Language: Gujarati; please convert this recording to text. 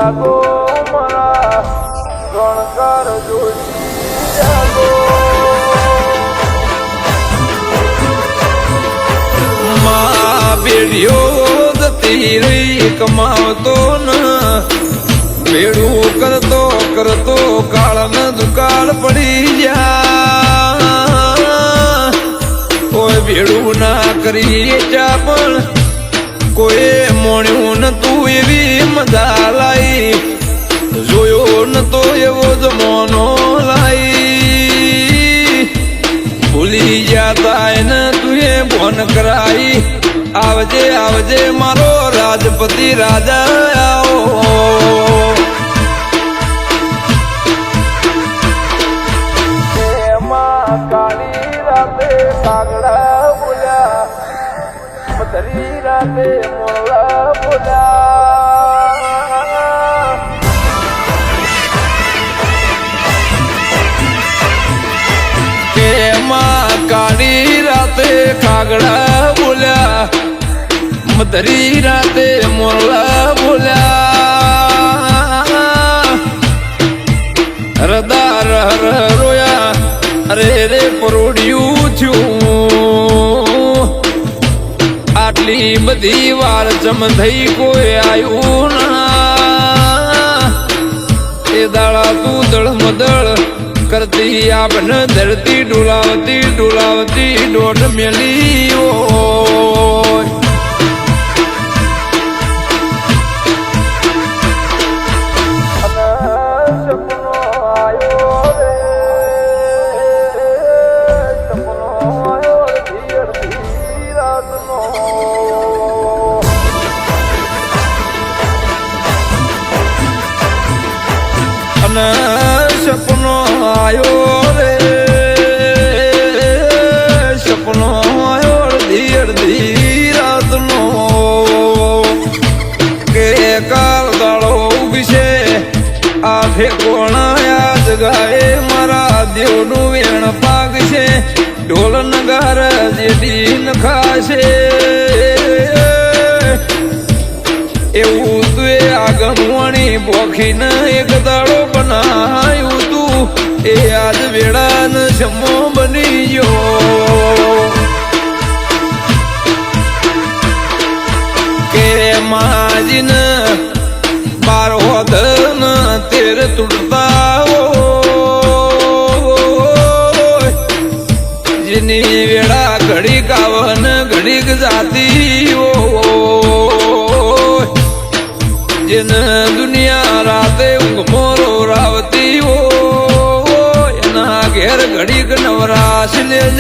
જાગો મારા ગણકાર જોડી જાગો મા બેડીઓ જતી રહી કમાવતો ન બેડું કરતો કરતો કાળ ન દુકાળ પડી જા કોઈ બેડું ના કરી જા પણ કોઈ મોણ્યું નતું એવી મજા લાઈ જોયો નતો એવો જમાનો લાઈ ભૂલી જતા એને તુએ ફોન કરાઈ આવજે આવજે મારો રાજપતિ રાજા આવો કાળી રાતે કાગડા બોલ્યા મધરી રાતે મોળા બોલ્યા એમાં કાળી રાતે કાગડા બોલ્યા મધરી રાતે મોરલા બોલ્યા હરદા રહ રોયા અરે રે પરોડિયું થયું આટલી બધી વાર જમ થઈ કોઈ આવ્યું ના એ દાડા તું દળ મદળ કરતી આપને ધરતી ડોલાવતી ડોલાવતી દોઢ મેલી હોય સપનો આયો રે સપનો આયો અડધી અડધી રાતનો કે કાલ દાડો ઉભી છે આ ઠેકોણા યાદ ગાય મારા દેવનું વેણ પાગ છે ઢોલ નગાર જેડી નખાશે એવું તું આગમવાણી બોખીને એક દાડો બનાયું તું એ આજ વેળાન સમો બની ગયો કે માજીને બાર હોદન તેર તૂટતા જેની વેળા ઘડીક આવન ઘડીક જાતી જેને દુનિયા રાતે ઊંઘ મોરો રાવતી હો એના ઘેર ઘડીક નવરાશ લેજે